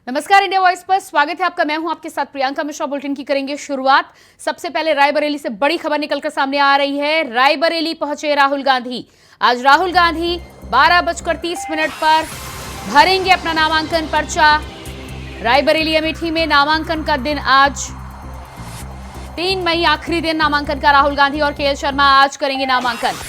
नमस्कार, India voice पर स्वागत है आपका। मैं हूं आपके साथ प्रियंका मिश्रा। बुलेटिन की करेंगे शुरुआत। सबसे पहले रायबरेली से बड़ी खबर निकलकर सामने आ रही है। रायबरेली पहुंचे राहुल गांधी। आज राहुल गांधी 12:30 पर भरेंगे अपना नामांकन पर्चा। रायबरेली अमेठी में नामांकन का दिन आज 3 मई, आखिरी दिन नामांकन का। राहुल गांधी और केएल शर्मा आज करेंगे नामांकन।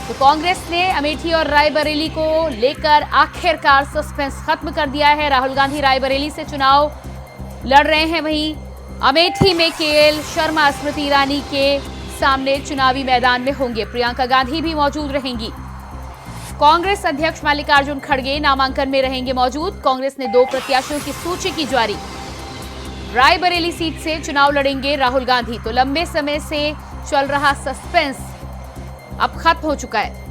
तो कांग्रेस ने अमेठी और रायबरेली को लेकर आखिरकार सस्पेंस खत्म कर दिया है। राहुल गांधी रायबरेली से चुनाव लड़ रहे हैं, वहीं अमेठी में केएल शर्मा स्मृति ईरानी के सामने चुनावी मैदान में होंगे। प्रियंका गांधी भी मौजूद रहेंगी। कांग्रेस अध्यक्ष मल्लिकार्जुन खड़गे नामांकन में रहेंगे मौजूद। कांग्रेस ने 2 प्रत्याशियों की सूची की जारी। रायबरेली सीट से चुनाव लड़ेंगे राहुल गांधी। तो लंबे समय से चल रहा सस्पेंस अब खत्म हो चुका है।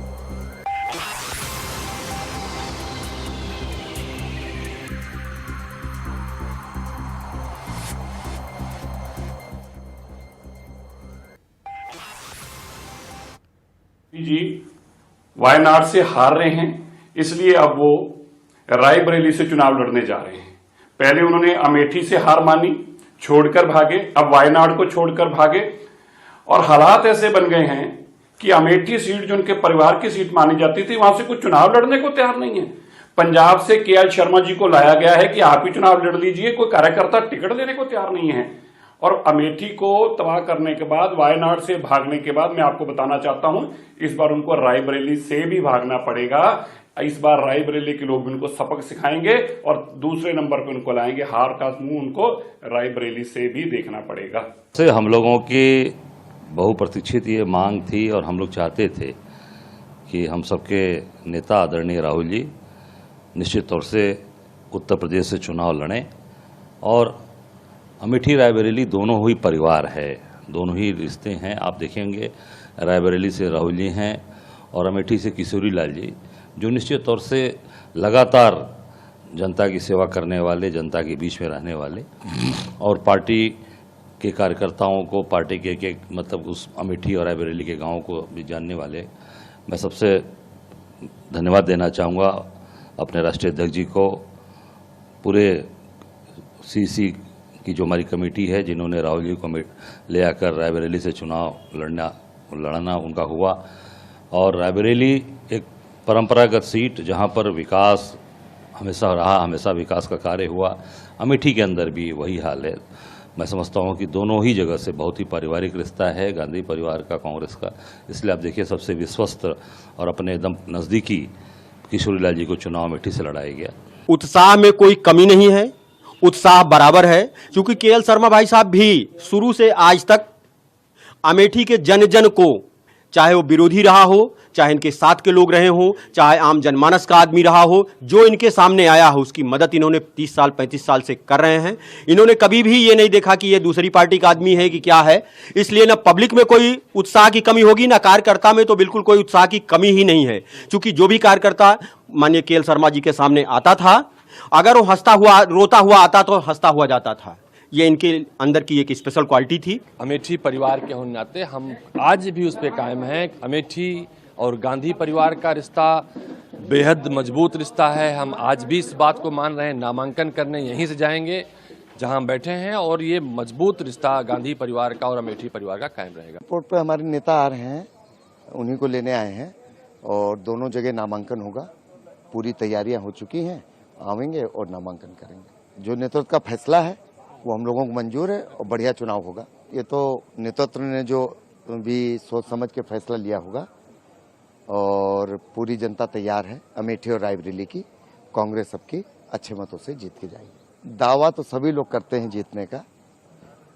जी वायनाड से हार रहे हैं, इसलिए अब वो रायबरेली से चुनाव लड़ने जा रहे हैं। पहले उन्होंने अमेठी से हार मानी, छोड़कर भागे, अब वायनाड को छोड़कर भागे। और हालात ऐसे बन गए हैं कि अमेठी सीट जो उनके परिवार की सीट मानी जाती थी, वहां से कुछ चुनाव लड़ने को तैयार नहीं है। पंजाब से केएल शर्मा जी को लाया गया है कि आप ही चुनाव लड़ लीजिए, कोई कार्यकर्ता टिकट देने को तैयार नहीं है। और अमेठी को तबाह करने के बाद, वायनाड से भागने के बाद, मैं आपको बताना चाहता हूं, इस बार उनको रायबरेली से भी भागना पड़ेगा। इस बार रायबरेली के लोग उनको सबक सिखाएंगे और दूसरे नंबर पर उनको लाएंगे। हार का मुंह उनको रायबरेली से भी देखना पड़ेगा। हम लोगों की बहुप्रतीक्षित ये मांग थी और हम लोग चाहते थे कि हम सबके नेता आदरणीय राहुल जी निश्चित तौर से उत्तर प्रदेश से चुनाव लड़ें। और अमेठी रायबरेली दोनों ही परिवार है, दोनों ही रिश्ते हैं। आप देखेंगे रायबरेली से राहुल जी हैं और अमेठी से किशोरी लाल जी, जो निश्चित तौर से लगातार जनता की सेवा करने वाले, जनता के बीच में रहने वाले और पार्टी के कार्यकर्ताओं को, पार्टी के मतलब उस अमेठी और रायबरेली के गांवों को भी जानने वाले। मैं सबसे धन्यवाद देना चाहूँगा अपने राष्ट्रीय अध्यक्ष जी को, पूरे सीसी की जो हमारी कमेटी है, जिन्होंने राहुल जी को ले आकर रायबरेली से चुनाव लड़ना उनका हुआ। और रायबरेली एक परंपरागत सीट जहां पर विकास हमेशा रहा, हमेशा विकास का कार्य हुआ। अमेठी के अंदर भी वही हाल है। मैं समझता हूं कि दोनों ही जगह से बहुत ही पारिवारिक रिश्ता है गांधी परिवार का, कांग्रेस का। इसलिए आप देखिए सबसे विश्वस्त और अपने एकदम नज़दीकी किशोरी लाल जी को चुनाव अमेठी से लड़ाया गया। उत्साह में कोई कमी नहीं है, उत्साह बराबर है, क्योंकि केएल शर्मा भाई साहब भी शुरू से आज तक अमेठी के जन जन को, चाहे वो विरोधी रहा हो, चाहे इनके साथ के लोग रहे हों, चाहे आम जनमानस का आदमी रहा हो, जो इनके सामने आया हो उसकी मदद इन्होंने 30 साल 35 साल से कर रहे हैं। इन्होंने कभी भी ये नहीं देखा कि ये दूसरी पार्टी का आदमी है कि क्या है। इसलिए ना पब्लिक में कोई उत्साह की कमी होगी, ना कार्यकर्ता में तो बिल्कुल कोई उत्साह की कमी ही नहीं है। क्योंकि जो भी कार्यकर्ता माननीय केएल शर्मा जी के सामने आता था, अगर वो हंसता हुआ, रोता हुआ आता तो हंसता हुआ जाता था। ये इनके अंदर की एक स्पेशल क्वालिटी थी। अमेठी परिवार के होने नाते हम आज भी उस पर कायम हैं। अमेठी और गांधी परिवार का रिश्ता बेहद मजबूत रिश्ता है। हम आज भी इस बात को मान रहे हैं। नामांकन करने यहीं से जाएंगे जहां हम बैठे हैं, और ये मजबूत रिश्ता गांधी परिवार का और अमेठी परिवार का कायम रहेगा। एयरपोर्ट पर हमारे नेता आ रहे हैं, उन्हीं को लेने आए हैं और दोनों जगह नामांकन होगा। पूरी तैयारियां हो चुकी हैं, आवेंगे और नामांकन करेंगे। जो नेतृत्व का फैसला है वो हम लोगों को मंजूर है और बढ़िया चुनाव होगा। ये तो नेतृत्व ने जो भी सोच समझ के फैसला लिया होगा और पूरी जनता तैयार है। अमेठी और रायबरेली की कांग्रेस सबकी अच्छे मतों से जीत के जाएगी। दावा तो सभी लोग करते हैं जीतने का,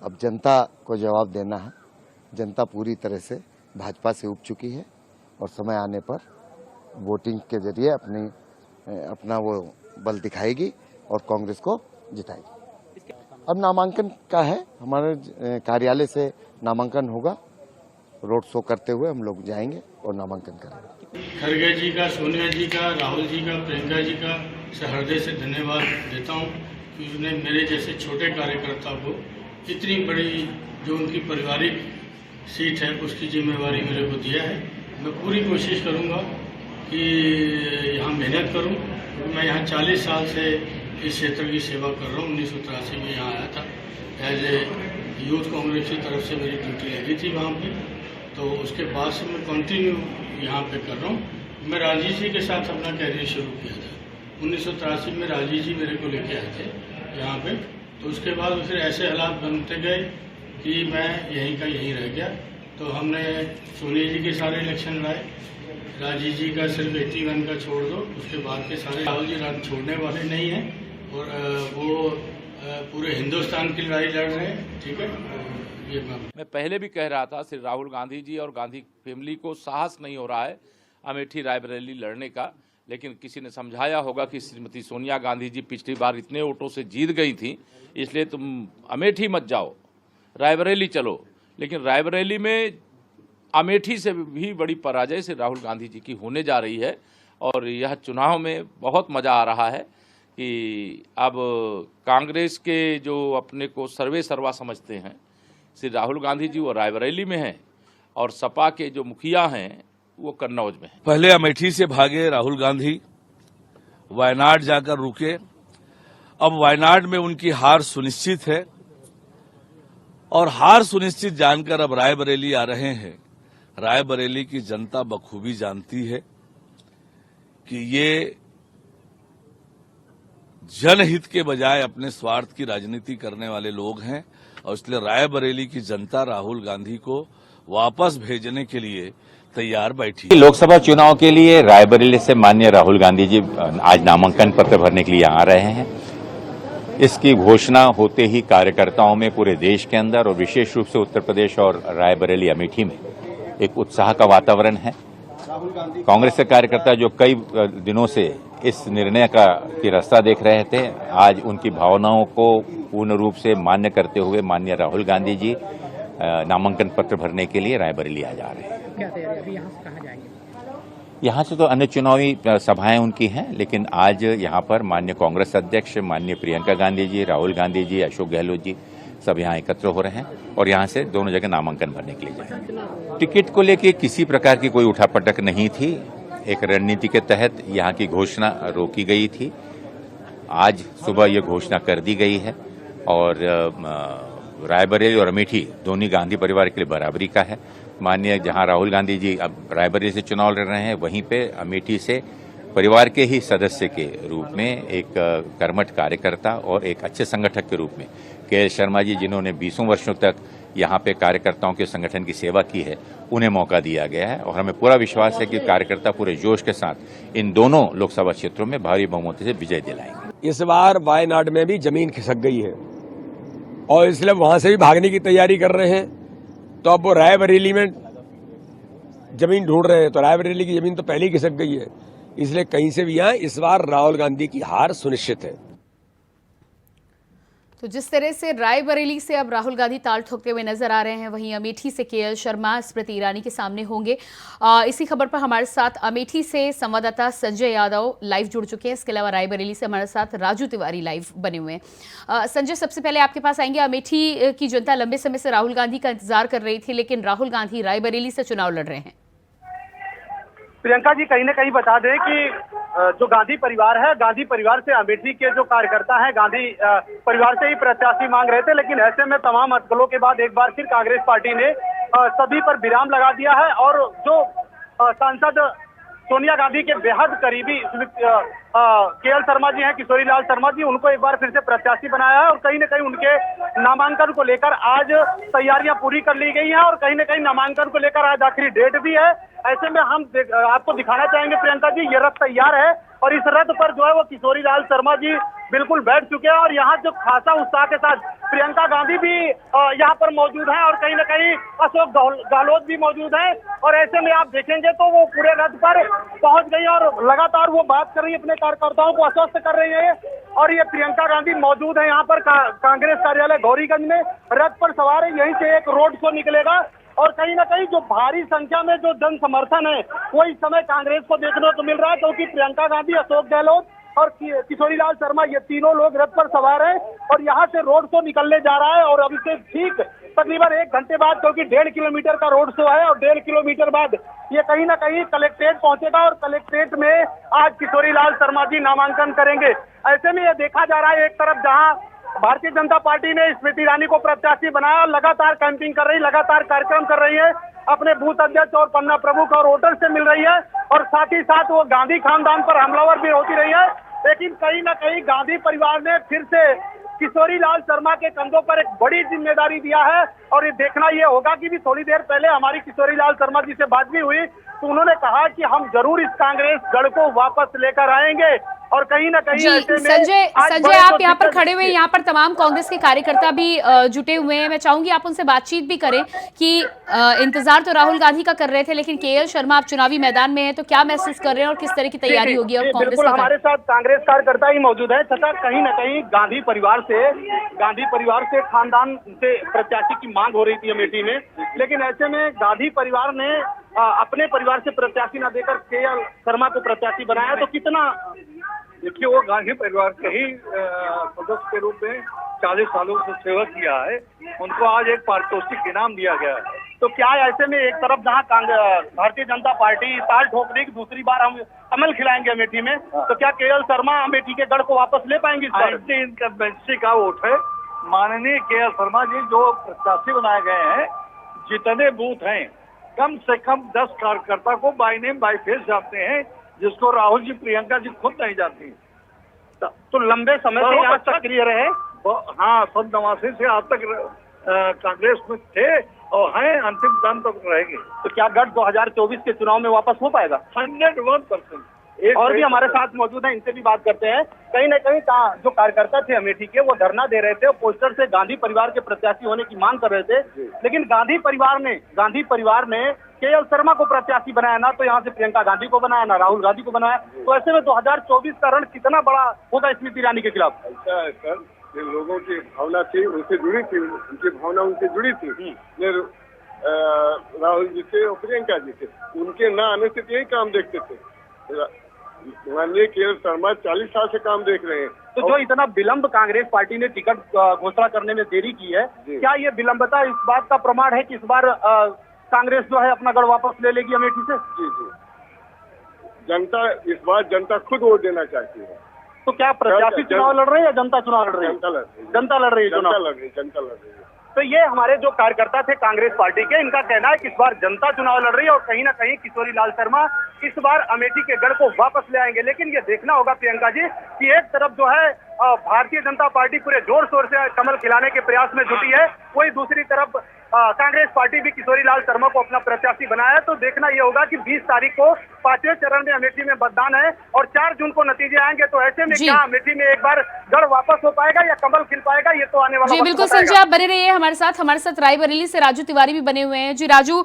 अब जनता को जवाब देना है। जनता पूरी तरह से भाजपा से उब चुकी है और समय आने पर वोटिंग के जरिए अपना वो बल दिखाएगी और कांग्रेस को जिताएगी। अब नामांकन का है, हमारे कार्यालय से नामांकन होगा। रोड शो करते हुए हम लोग जाएंगे और नामांकन करेंगे। खड़गे जी का, सोनिया जी का, राहुल जी का, प्रियंका जी का हृदय से धन्यवाद देता हूं कि उन्होंने मेरे जैसे छोटे कार्यकर्ता को इतनी बड़ी जो उनकी पारिवारिक सीट है उसकी जिम्मेवारी मेरे को दिया है। मैं पूरी कोशिश करूंगा कि यहाँ मेहनत करूं। मैं यहाँ 40 साल से इस क्षेत्र की सेवा कर रहा हूँ। 1983 में यहाँ आया था एज ए यूथ कांग्रेस की तरफ से मेरी ड्यूटी लगी थी वहाँ पे, तो उसके बाद से मैं कंटिन्यू यहाँ पे कर रहा हूँ। मैं राजीव जी के साथ अपना कैरियर शुरू किया था 1983 में। राजीव जी मेरे को लेके आए थे यहाँ पे, तो उसके बाद फिर ऐसे हालात बनते गए कि मैं यहीं का यहीं रह गया। तो हमने सोनिया जी के सारे इलेक्शन लड़ाए, राजीव जी का सिर्फ 81 का छोड़ दो, उसके बाद के सारे। राहुल जी रन छोड़ने वाले नहीं हैं और वो पूरे हिंदुस्तान की लड़ाई लड़ रहे हैं, ठीक है। ये मैं पहले भी कह रहा था, श्री राहुल गांधी जी और गांधी फैमिली को साहस नहीं हो रहा है अमेठी रायबरेली लड़ने का, लेकिन किसी ने समझाया होगा कि श्रीमती सोनिया गांधी जी पिछली बार इतने वोटों से जीत गई थी, इसलिए तुम अमेठी मत जाओ, रायबरेली चलो। लेकिन रायबरेली में अमेठी से भी बड़ी पराजय से राहुल गांधी जी की होने जा रही है और यह चुनाव में बहुत मज़ा आ रहा है कि अब कांग्रेस के जो अपने को सर्वे सर्वा समझते हैं श्री राहुल गांधी जी वो रायबरेली में हैं और सपा के जो मुखिया हैं वो कन्नौज में हैं। पहले अमेठी से भागे राहुल गांधी, वायनाड जाकर रुके, अब वायनाड में उनकी हार सुनिश्चित है और हार सुनिश्चित जानकर अब रायबरेली आ रहे हैं। रायबरेली की जनता बखूबी जानती है कि ये जनहित के बजाय अपने स्वार्थ की राजनीति करने वाले लोग हैं और इसलिए रायबरेली की जनता राहुल गांधी को वापस भेजने के लिए तैयार बैठी। लोकसभा चुनाव के लिए रायबरेली से माननीय राहुल गांधी जी आज नामांकन पत्र भरने के लिए आ रहे हैं। इसकी घोषणा होते ही कार्यकर्ताओं में पूरे देश के अंदर और विशेष रूप से उत्तर प्रदेश और रायबरेली अमेठी में एक उत्साह का वातावरण है। कांग्रेस के कार्यकर्ता जो कई दिनों से इस निर्णय की रास्ता देख रहे थे, आज उनकी भावनाओं को पूर्ण रूप से मान्य करते हुए माननीय राहुल गांधी जी नामांकन पत्र भरने के लिए रायबरेली आ जा रहे हैं। क्या तैयारी, अभी यहाँ से कहाँ जाएंगे? यहाँ से तो अन्य चुनावी सभाएं उनकी हैं, लेकिन आज यहाँ पर माननीय कांग्रेस अध्यक्ष माननीय प्रियंका गांधी जी, राहुल गांधी जी, अशोक गहलोत जी सब यहाँ एकत्र हो रहे हैं और यहाँ से दोनों जगह नामांकन भरने के लिए जाएंगे। टिकट को लेकर किसी प्रकार की कोई उठापटक नहीं थी। एक रणनीति के तहत यहाँ की घोषणा रोकी गई थी। आज सुबह ये घोषणा कर दी गई है और रायबरेली और अमेठी दोनों गांधी परिवार के लिए बराबरी का है। माननीय जहां राहुल गांधी जी अब रायबरेली से चुनाव लड़ रहे हैं, वहीं पे अमेठी से परिवार के ही सदस्य के रूप में एक कर्मठ कार्यकर्ता और एक अच्छे संगठक के रूप में के शर्मा जी, जिन्होंने 20 वर्षों तक यहाँ पे कार्यकर्ताओं के संगठन की सेवा की है, उन्हें मौका दिया गया है और हमें पूरा विश्वास है कि कार्यकर्ता पूरे जोश के साथ इन दोनों लोकसभा क्षेत्रों में भारी बहुमत से विजय दिलाएंगे। इस बार वायनाड में भी जमीन खिसक गई है और इसलिए वहां से भी भागने की तैयारी कर रहे हैं, तो अब वो रायबरेली में जमीन ढूंढ रहे हैं। तो रायबरेली की जमीन तो पहले ही खिसक गई है, इसलिए कहीं से भी यहाँ इस बार राहुल गांधी की हार सुनिश्चित है। तो जिस तरह से रायबरेली से अब राहुल गांधी ताल ठोकते हुए नजर आ रहे हैं, वहीं अमेठी से केएल शर्मा, स्मृति ईरानी के सामने होंगे। इसी खबर पर हमारे साथ अमेठी से संवाददाता संजय यादव लाइव जुड़ चुके हैं। इसके अलावा रायबरेली से हमारे साथ राजू तिवारी लाइव बने हुए हैं। संजय, सबसे पहले आपके पास आएंगे। अमेठी की जनता लंबे समय से राहुल गांधी का इंतजार कर रही थी, लेकिन राहुल गांधी रायबरेली से चुनाव लड़ रहे हैं। प्रियंका जी, कहीं ना कहीं बता दें कि जो गांधी परिवार है, गांधी परिवार से अमेठी के जो कार्यकर्ता हैं गांधी परिवार से ही प्रत्याशी मांग रहे थे, लेकिन ऐसे में तमाम अटकलों के बाद एक बार फिर कांग्रेस पार्टी ने सभी पर विराम लगा दिया है और जो सांसद सोनिया गांधी के बेहद करीबी केएल शर्मा जी हैं, किशोरी लाल शर्मा जी, उनको एक बार फिर से प्रत्याशी बनाया है और कहीं ना कहीं उनके नामांकन को लेकर आज तैयारियां पूरी कर ली गई हैं और कहीं ना कहीं नामांकन को लेकर आज आखिरी डेट भी है। ऐसे में हम आपको दिखाना चाहेंगे प्रियंका जी, ये रथ तैयार है और इस रथ पर जो है वो किशोरी लाल शर्मा जी बिल्कुल बैठ चुके हैं और यहाँ जो खासा उत्साह के साथ प्रियंका गांधी भी यहाँ पर मौजूद हैं और कहीं ना कहीं अशोक गहलोत भी मौजूद हैं और ऐसे में आप देखेंगे तो वो पूरे रथ पर पहुंच गई और लगातार वो बात कर रही है, अपने कार्यकर्ताओं को आश्वस्त कर रही है और ये प्रियंका गांधी मौजूद है यहाँ पर कांग्रेस कार्यालय गौरीगंज में रथ पर सवार है। यहीं से एक रोड शो निकलेगा और कहीं ना कहीं जो भारी संख्या में जो जन समर्थन है वो इस समय कांग्रेस को देखने को मिल रहा है, क्योंकि प्रियंका गांधी, अशोक गहलोत और किशोरीलाल शर्मा, ये तीनों लोग रथ पर सवार हैं और यहाँ से रोड शो निकलने जा रहा है। और अभी से ठीक तकरीबन 1 घंटे बाद, क्योंकि 1.5 किलोमीटर का रोड शो है और 1.5 किलोमीटर बाद ये कहीं ना कहीं कलेक्ट्रेट पहुंचेगा और कलेक्ट्रेट में आज किशोरीलाल शर्मा जी नामांकन करेंगे। ऐसे में ये देखा जा रहा है, एक तरफ जहां भारतीय जनता पार्टी ने स्मृति ईरानी को प्रत्याशी बनाया, लगातार कैंपिंग कर रही, लगातार कार्यक्रम कर रही है, अपने बूथ अध्यक्ष और पन्ना प्रमुख और वोटर से मिल रही है और साथ ही साथ वो गांधी खानदान पर हमलावर भी होती रही है। लेकिन कहीं ना कहीं गांधी परिवार ने फिर से किशोरीलाल शर्मा के कंधों पर एक बड़ी जिम्मेदारी दिया है और ये देखना ये होगा कि भी थोड़ी देर पहले हमारी किशोरीलाल शर्मा जी से बात भी हुई तो उन्होंने कहा कि हम जरूर इस कांग्रेस गढ़ को वापस लेकर आएंगे। और कहीं ना कहीं ऐसे में संजय आप यहाँ पर खड़े हुए, यहाँ पर तमाम कांग्रेस के कार्यकर्ता भी जुटे हुए हैं। मैं चाहूंगी आप उनसे बातचीत भी करें कि इंतजार तो राहुल गांधी का कर रहे थे, लेकिन केएल शर्मा आप चुनावी मैदान में हैं, तो क्या महसूस कर रहे हैं और किस तरह की तैयारी होगी? और कांग्रेस हमारे साथ कांग्रेस कार्यकर्ता ही मौजूद है तथा कहीं ना कहीं गांधी परिवार से खानदान से प्रत्याशी की मांग हो रही थी अमेठी में, लेकिन ऐसे में गांधी परिवार ने अपने परिवार से प्रत्याशी न देकर केएल शर्मा को प्रत्याशी बनाया। तो कितना, देखिए, वो गांधी परिवार के ही सदस्य के रूप में 40 सालों से सेवा किया है, उनको आज एक पारितोषिक इनाम दिया गया है। तो क्या ऐसे में एक तरफ जहां भारतीय जनता पार्टी ताल ठोक रही, दूसरी बार हम कमल खिलाएंगे अमेठी में, तो क्या केएल शर्मा अमेठी के गढ़ को वापस ले पाएंगे? इनकम्बेंसी का वोट है। माननीय केएल शर्मा जी जो प्रत्याशी बनाए गए हैं, जितने बूथ हैं, कम से कम 10 कार्यकर्ता को बाय नेम बाय फेस जानते हैं, जिसको राहुल जी, प्रियंका जी खुद नहीं जानती। तो लंबे समय से यहाँ सक्रिय रहे। हाँ, 89 से आज तक कांग्रेस में थे और हैं, अंतिम दम तक रहेंगे। तो क्या गढ़ 2024 के चुनाव में वापस हो पाएगा? 101%। और भी हमारे साथ मौजूद हैं, इनसे भी बात करते हैं। कहीं ना कहीं जो कार्यकर्ता थे अमेठी के, वो धरना दे रहे थे और पोस्टर से गांधी परिवार के प्रत्याशी होने की मांग कर रहे थे, लेकिन गांधी परिवार ने केएल शर्मा को प्रत्याशी बनाया, ना तो यहाँ से प्रियंका गांधी को बनाया, ना राहुल गांधी को बनाया। तो ऐसे में 2024 का रण कितना बड़ा होगा स्मृति ईरानी के खिलाफ? ऐसा है सर, जिन लोगों की भावना थी उनसे जुड़ी थी, उनकी भावना उनसे जुड़ी थी, राहुल जी से और प्रियंका जी से, उनके न आने से यही काम देखते थे। माननीय केएल शर्मा 40 साल से काम देख रहे हैं। तो जो इतना विलंब कांग्रेस पार्टी ने टिकट घोषणा करने में देरी की है, क्या ये विलंबता इस बात का प्रमाण है कि इस बार कांग्रेस जो है अपना गढ़ वापस ले लेगी अमेठी से? जी जी, इस बार जनता खुद वोट देना चाहती है। तो क्या प्रत्याशी चुनाव लड़ रहे हैं या जनता चुनाव लड़ रही है? जनता लड़ रही है जनता लड़ रही है। तो ये हमारे जो कार्यकर्ता थे कांग्रेस पार्टी के, इनका कहना है कि इस बार जनता चुनाव लड़ रही है और कहीं ना कहीं किशोरीलाल शर्मा इस बार अमेठी के गढ़ को वापस ले आएंगे। लेकिन ये देखना होगा प्रियंका जी कि एक तरफ जो है भारतीय जनता पार्टी पूरे जोर शोर से कमल खिलाने के प्रयास में जुटी है, वही दूसरी तरफ कांग्रेस पार्टी भी किशोरीलाल शर्मा को अपना प्रत्याशी बनाया है। तो देखना यह होगा कि 20 तारीख को 5वें चरण में अमेठी में मतदान है और 4 जून को नतीजे आएंगे। तो ऐसे में क्या अमेठी में एक बार गढ़ वापस हो पाएगा या कमल खिल पाएगा, ये तो आने वाला जी बिल्कुल संजय, आप बने रहिए हमारे साथ रायबरेली से राजू तिवारी भी बने हुए हैं। जी राजू,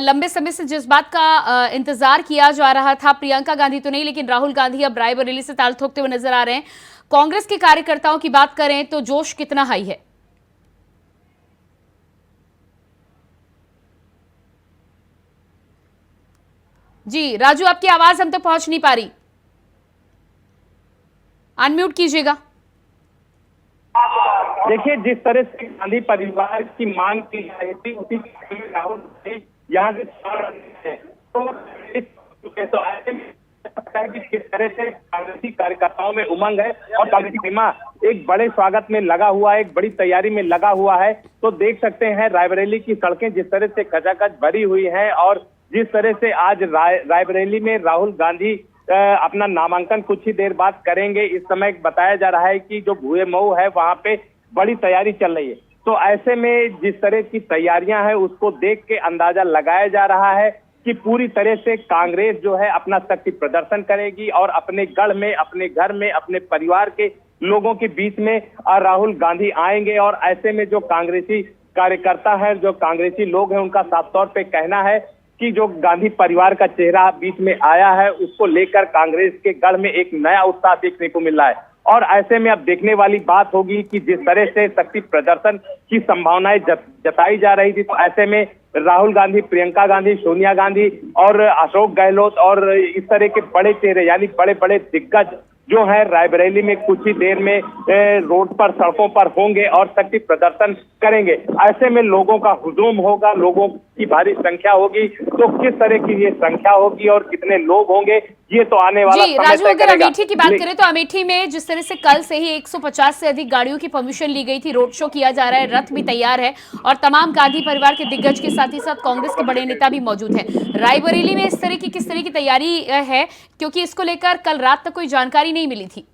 लंबे समय से जिस बात का इंतजार किया जा रहा था, प्रियंका गांधी तो नहीं लेकिन राहुल गांधी अब रायबरेली से ताल ठोकते हुए नजर आ रहे हैं। कांग्रेस के कार्यकर्ताओं की बात करें तो जोश कितना हाई है? जी राजू, आपकी आवाज हम तक पहुंच नहीं पा रही, अनम्यूट कीजिएगा। देखिए, जिस तरह से गांधी परिवार की मांग की जा रही थी, उसी राहुल यहाँ से तो ऐसे में किस तरह से कांग्रेसी कार्यकर्ताओं में उमंग है और कांग्रेसी टीमा एक बड़े स्वागत में लगा हुआ है, एक बड़ी तैयारी में लगा हुआ है। तो देख सकते हैं रायबरेली की सड़कें जिस तरह से खचाखच भरी हुई हैं और जिस तरह से आज रायबरेली में राहुल गांधी अपना नामांकन कुछ ही देर बाद करेंगे। इस समय बताया जा रहा है कि जो भुए मऊ है वहां पे बड़ी तैयारी चल रही है। तो ऐसे में जिस तरह की तैयारियां हैं उसको देख के अंदाजा लगाया जा रहा है कि पूरी तरह से कांग्रेस जो है अपना शक्ति प्रदर्शन करेगी और अपने गढ़ में, अपने घर में, अपने परिवार के लोगों के बीच में राहुल गांधी आएंगे। और ऐसे में जो कांग्रेसी कार्यकर्ता है, जो कांग्रेसी लोग हैं, उनका साफ तौर पे कहना है कि जो गांधी परिवार का चेहरा बीच में आया है उसको लेकर कांग्रेस के गढ़ में एक नया उत्साह देखने को मिल रहा है। और ऐसे में अब देखने वाली बात होगी कि जिस तरह से शक्ति प्रदर्शन की संभावनाएं जताई जा रही थी, तो ऐसे में राहुल गांधी, प्रियंका गांधी, सोनिया गांधी और अशोक गहलोत और इस तरह के बड़े चेहरे यानी बड़े बड़े दिग्गज जो है रायबरेली में कुछ ही देर में रोड पर, सड़कों पर होंगे और शक्ति प्रदर्शन करेंगे। ऐसे में लोगों का हुजूम होगा, लोगों की भारी संख्या होगी, तो किस तरह की ये संख्या होगी और कितने लोग होंगे ये तो आने वाला जी राजू, अगर अमेठी की बात करें तो अमेठी में जिस तरह से कल से ही 150 से अधिक गाड़ियों की परमिशन ली गई थी, रोड शो किया जा रहा है, रथ भी तैयार है और तमाम गांधी परिवार के दिग्गज के साथ ही साथ कांग्रेस के बड़े नेता भी मौजूद हैं। रायबरेली में इस तरह की किस तरह की तैयारी है, क्योंकि इसको लेकर कल रात तक कोई जानकारी नहीं मिली थी।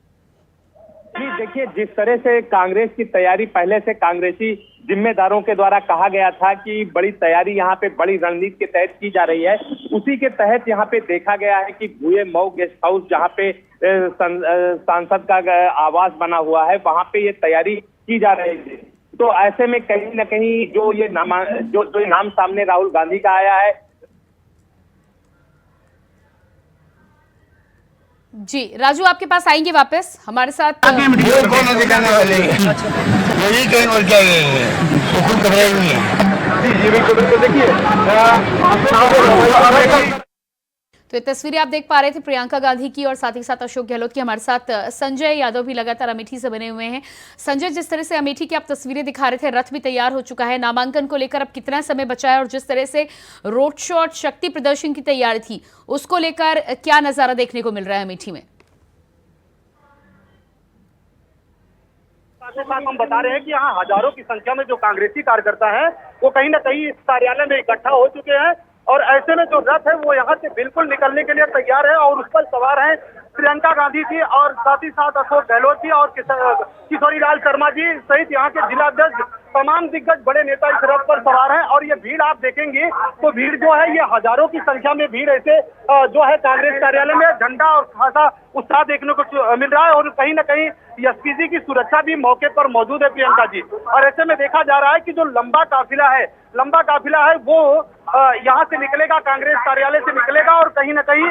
जी देखिए, जिस तरह से कांग्रेस की तैयारी पहले से कांग्रेसी जिम्मेदारों के द्वारा कहा गया था कि बड़ी तैयारी यहाँ पे बड़ी रणनीति के तहत की जा रही है, उसी के तहत यहाँ पे देखा गया है कि भूये मऊ गेस्ट हाउस जहाँ पे सांसद का आवास बना हुआ है, वहाँ पे ये तैयारी की जा रही है। तो ऐसे में कहीं न कहीं जो ये नाम सामने राहुल गांधी का आया है। जी राजू, आपके पास आएंगे वापस हमारे साथ। दिखाने वाले यही कहीं और क्या वो खुद घबराए हुए हैं। जी बिल्कुल देखिए, तो ये तस्वीरें आप देख पा रहे थे प्रियंका गांधी की और साथ ही साथ अशोक गहलोत की। हमारे साथ संजय यादव भी लगातार अमेठी से बने हुए हैं। संजय, जिस तरह से अमेठी की आप तस्वीरें दिखा रहे थे, रथ भी तैयार हो चुका है, नामांकन को लेकर अब कितना समय बचा है और जिस तरह से रोड शो और शक्ति प्रदर्शन की तैयारी थी उसको लेकर क्या नजारा देखने को मिल रहा है अमेठी में? साथ हम बता रहे हैं कि यहाँ हजारों की संख्या में जो कांग्रेसी कार्यकर्ता हैं वो कहीं ना कहीं इस कार्यालय में इकट्ठा हो चुके हैं और ऐसे में जो रथ है वो यहाँ से बिल्कुल निकलने के लिए तैयार है और उस पर सवार हैं प्रियंका गांधी जी और साथ ही साथ अशोक गहलोत जी और किशोरी लाल शर्मा जी सहित यहाँ के जिलाध्यक्ष, तमाम दिग्गज बड़े नेता इस रथ पर सवार हैं। और ये भीड़ आप देखेंगे तो भीड़ जो है ये हजारों की संख्या में भीड़ ऐसे जो है कांग्रेस कार्यालय में झंडा और खासा उत्साह देखने को मिल रहा है और कहीं ना कहीं एसपीजी की सुरक्षा भी मौके पर मौजूद है प्रियंका जी। और ऐसे में देखा जा रहा है कि जो लंबा काफिला है वो यहाँ से निकलेगा, कांग्रेस कार्यालय से निकलेगा और कहीं ना कहीं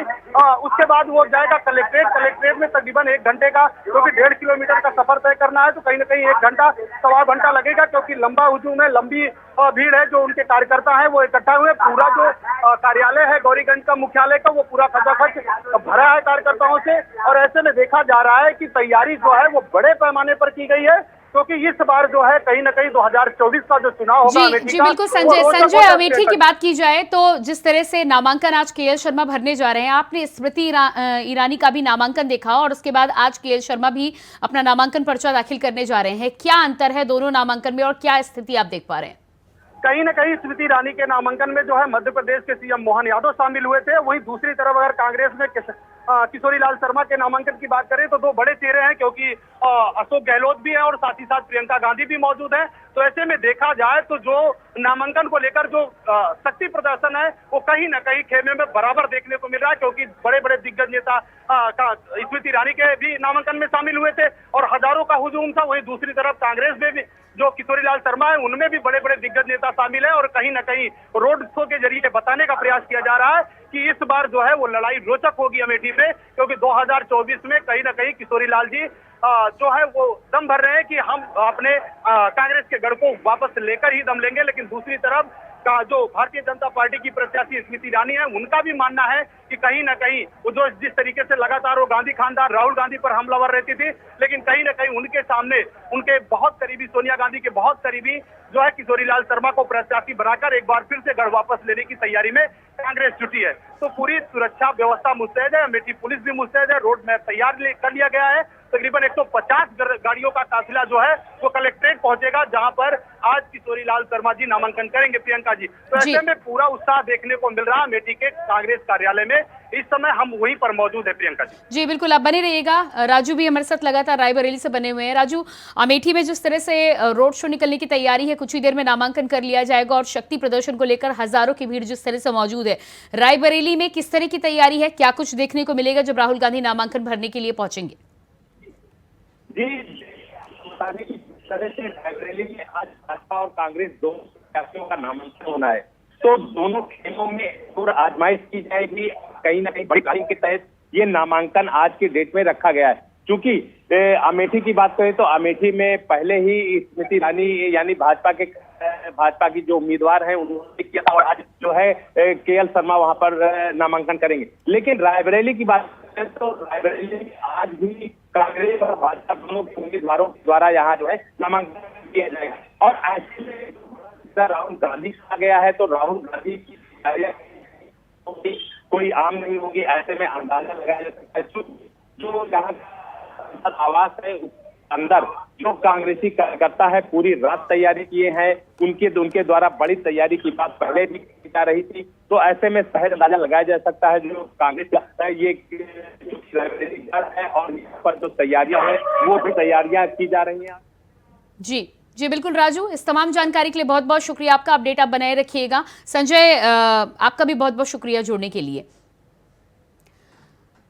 उसके बाद वो जाएगा कलेक्ट्रेट में तकरीबन 1 घंटे का, क्योंकि 1.5 किलोमीटर का सफर तय करना है तो कहीं ना कहीं 1 घंटा सवा घंटा लगेगा, क्योंकि लंबा हुजूम है, लंबी भीड़ है। जो उनके कार्यकर्ता है वो इकट्ठा हुए, पूरा जो कार्यालय है गौरीगंज का मुख्यालय का वो पूरा खचाखच भरा है कार्यकर्ताओं से। और ऐसे में देखा जा रहा है कि तैयारी जो है वो बड़े पैमाने पर की गई है, क्योंकि इस बार जो है कहीं ना कहीं 2024 का जो चुनाव होगा जी बिल्कुल संजय, अमेठी की बात की जाए तो जिस तरह से नामांकन आज केएल शर्मा भरने जा रहे हैं, आपने स्मृति ईरानी का भी नामांकन देखा और उसके बाद आज केएल शर्मा भी अपना नामांकन पर्चा दाखिल करने जा रहे हैं, क्या अंतर है दोनों नामांकन में और क्या स्थिति आप देख पा रहे हैं? कहीं ना कहीं स्मृति ईरानी के नामांकन में जो है मध्य प्रदेश के सीएम मोहन यादव शामिल हुए थे, वहीं दूसरी तरफ अगर कांग्रेस में किशोरी लाल शर्मा के नामांकन की बात करें तो 2 बड़े चेहरे हैं, क्योंकि अशोक गहलोत भी है और साथ ही साथ प्रियंका गांधी भी मौजूद है। तो ऐसे में देखा जाए तो जो नामांकन को लेकर जो शक्ति प्रदर्शन है वो कहीं ना कहीं खेमे में बराबर देखने को मिल रहा है, क्योंकि बड़े बड़े दिग्गज नेता स्मृति ईरानी के भी नामांकन में शामिल हुए थे और हजारों का हुजूम था। वहीं दूसरी तरफ कांग्रेस में भी जो किशोरी लाल शर्मा है उनमें भी बड़े बड़े दिग्गज नेता शामिल है और कहीं ना कहीं रोड शो के जरिए बताने का प्रयास किया जा रहा है कि इस बार जो है वो लड़ाई रोचक होगी अमेठी में, क्योंकि 2024 में कहीं ना कहीं किशोरी लाल जी जो है वो दम भर रहे हैं कि हम अपने कांग्रेस के गढ़ को वापस लेकर ही दम लेंगे। लेकिन दूसरी तरफ का जो भारतीय जनता पार्टी की प्रत्याशी स्मृति ईरानी है उनका भी मानना है कि कहीं ना कहीं वो जो जिस तरीके से लगातार वो गांधी खानदान राहुल गांधी पर हमलावर रहती थी, लेकिन कहीं ना कहीं उनके सामने उनके बहुत करीबी सोनिया गांधी के बहुत करीबी जो है किशोरी लाल शर्मा को प्रत्याशी बनाकर एक बार फिर से गढ़ वापस लेने की तैयारी में कांग्रेस जुटी है। तो पूरी सुरक्षा व्यवस्था मुस्तैद है, अमेठी पुलिस भी मुस्तैद है, रोड मैप तैयार कर लिया गया है। तकरीबन 150 गाड़ियों का काफिला जो है वो कलेक्ट्रेट पहुंचेगा, जहां पर आज किशोरी लाल शर्मा जी नामांकन करेंगे प्रियंका जी। तो ऐसे में पूरा उत्साह देखने को मिल रहा है अमेठी के कांग्रेस कार्यालय में। इस समय हम वहीं पर मौजूद है प्रियंका जी। जी बिल्कुल, आप बने रहिएगा। राजू भी हमारे साथ लगातार रायबरेली से बने हुए हैं। राजू, अमेठी में जिस तरह से रोड शो निकलने की तैयारी है, कुछ ही देर में नामांकन कर लिया जाएगा और शक्ति प्रदर्शन को लेकर हजारों की भीड़ जिस तरह से मौजूद है, रायबरेली में किस तरह की तैयारी है, क्या कुछ देखने को मिलेगा जब राहुल गांधी नामांकन भरने के लिए पहुंचेंगे? जी, तरह से रायबरेली में आज भाजपा और कांग्रेस दोनों प्रत्याशियों का नामांकन होना है, तो दोनों खेलों में और आजमाइश की जाएगी। कहीं ना कहीं बड़ी तारीख के तहत ये नामांकन आज की डेट में रखा गया है। क्योंकि अमेठी की बात करें तो अमेठी में पहले ही स्मृति ईरानी यानी भाजपा की जो उम्मीदवार हैं उन्होंने किया था और आज जो है केएल शर्मा वहां पर नामांकन करेंगे। लेकिन रायबरेली की बात करें तो रायबरेली में आज भी कांग्रेस और भाजपा दोनों के उम्मीदवारों द्वारा यहाँ जो है नामांकन किया जाएगा। और ऐसे में राहुल गांधी आ गया है तो राहुल गांधी की तैयारियां कोई आम नहीं होगी, ऐसे में अंदाजा लगाया जा सकता है। जो यहाँ आवास है अंदर जो कांग्रेसी कार्यकर्ता है पूरी रात तैयारी किए हैं, उनके द्वारा बड़ी तैयारी की बात पहले भी की जा रही थी, तो ऐसे में सहज अंदाजा लगाया जा सकता है जो कांग्रेस का है ये है और यहाँ पर जो तैयारियां हैं वो भी तैयारियां की जा रही हैं। जी बिल्कुल राजू, इस तमाम जानकारी के लिए बहुत बहुत शुक्रिया आपका। अपडेट आप बनाए रखिएगा। संजय, आपका भी बहुत बहुत शुक्रिया जुड़ने के लिए।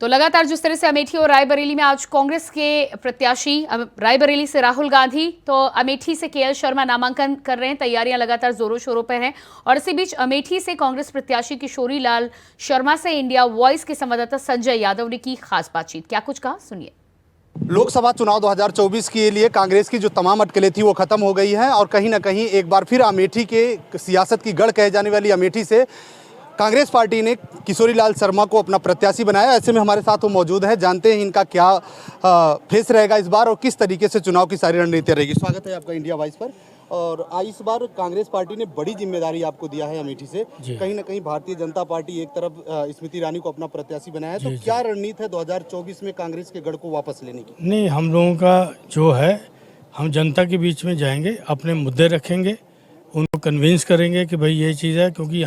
तो लगातार जिस तरह से अमेठी और रायबरेली में आज कांग्रेस के प्रत्याशी, रायबरेली से राहुल गांधी तो अमेठी से केएल शर्मा नामांकन कर रहे हैं, तैयारियां लगातार जोरों शोरों पर हैं। और इसी बीच अमेठी से कांग्रेस प्रत्याशी किशोरी लाल शर्मा से इंडिया वॉइस के संवाददाता संजय यादव ने की खास बातचीत। क्या कुछ कहा, सुनिए। लोकसभा चुनाव 2024 के लिए कांग्रेस की जो तमाम अटकलें थी वो खत्म हो गई हैं और कहीं ना कहीं एक बार फिर अमेठी के सियासत की गढ़ कहे जाने वाली अमेठी से कांग्रेस पार्टी ने किशोरी लाल शर्मा को अपना प्रत्याशी बनाया। ऐसे में हमारे साथ वो मौजूद है, जानते हैं इनका क्या फेस रहेगा इस बार और किस तरीके से चुनाव की सारी रणनीति रहेगी। स्वागत है आपका इंडिया वॉइस पर। और इस बार कांग्रेस पार्टी ने बड़ी जिम्मेदारी आपको दिया है अमेठी से, कहीं ना कहीं भारतीय जनता पार्टी एक तरफ स्मृति ईरानी को अपना प्रत्याशी बनाया है, तो क्या रणनीति है 2024 में कांग्रेस के गढ़ को वापस लेने की? नहीं, हम लोगों का जो है, हम जनता के बीच में जाएंगे, अपने मुद्दे रखेंगे, उनको कन्विंस करेंगे कि भाई ये चीज़ है, क्योंकि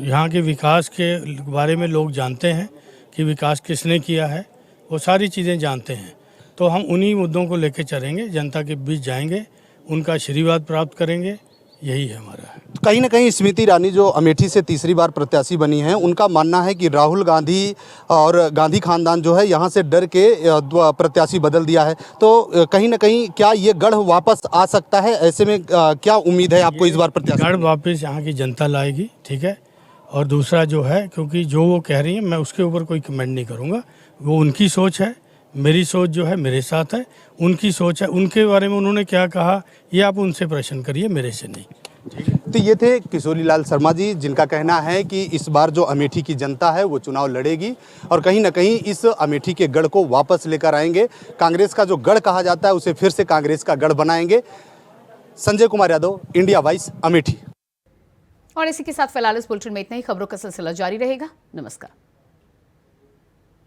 यहाँ के विकास के बारे में लोग जानते हैं कि विकास किसने किया है, वो सारी चीज़ें जानते हैं। तो हम उन्हीं मुद्दों को लेकर चलेंगे, जनता के बीच जाएंगे, उनका आशीर्वाद प्राप्त करेंगे, यही है हमारा। कहीं ना कहीं स्मृति ईरानी जो अमेठी से तीसरी बार प्रत्याशी बनी हैं, उनका मानना है कि राहुल गांधी और गांधी खानदान जो है यहाँ से डर के प्रत्याशी बदल दिया है, तो कहीं ना कहीं क्या ये गढ़ वापस आ सकता है? ऐसे में क्या उम्मीद है आपको इस बार प्रत्याशी? गढ़ वापस यहाँ की जनता लाएगी, ठीक है। और दूसरा जो है, क्योंकि जो वो कह रही है मैं उसके ऊपर कोई कमेंट नहीं करूँगा, वो उनकी सोच है, मेरी सोच जो है मेरे साथ है, उनकी सोच है, उनके बारे में उन्होंने क्या कहा ये आप उनसे प्रश्न करिए, मेरे से नहीं। तो ये थे किशोरी लाल शर्मा जी, जिनका कहना है कि इस बार जो अमेठी की जनता है वो चुनाव लड़ेगी और कहीं ना कहीं इस अमेठी के गढ़ को वापस लेकर आएंगे। कांग्रेस का जो गढ़ कहा जाता है उसे फिर से कांग्रेस का गढ़ बनाएंगे। Sanjay Kumar Yadav, India voice, Amethi. और इसी के साथ फिलहाल इस बुलेटिन में इतना ही। खबरों का सिलसिला जारी रहेगा। नमस्कार।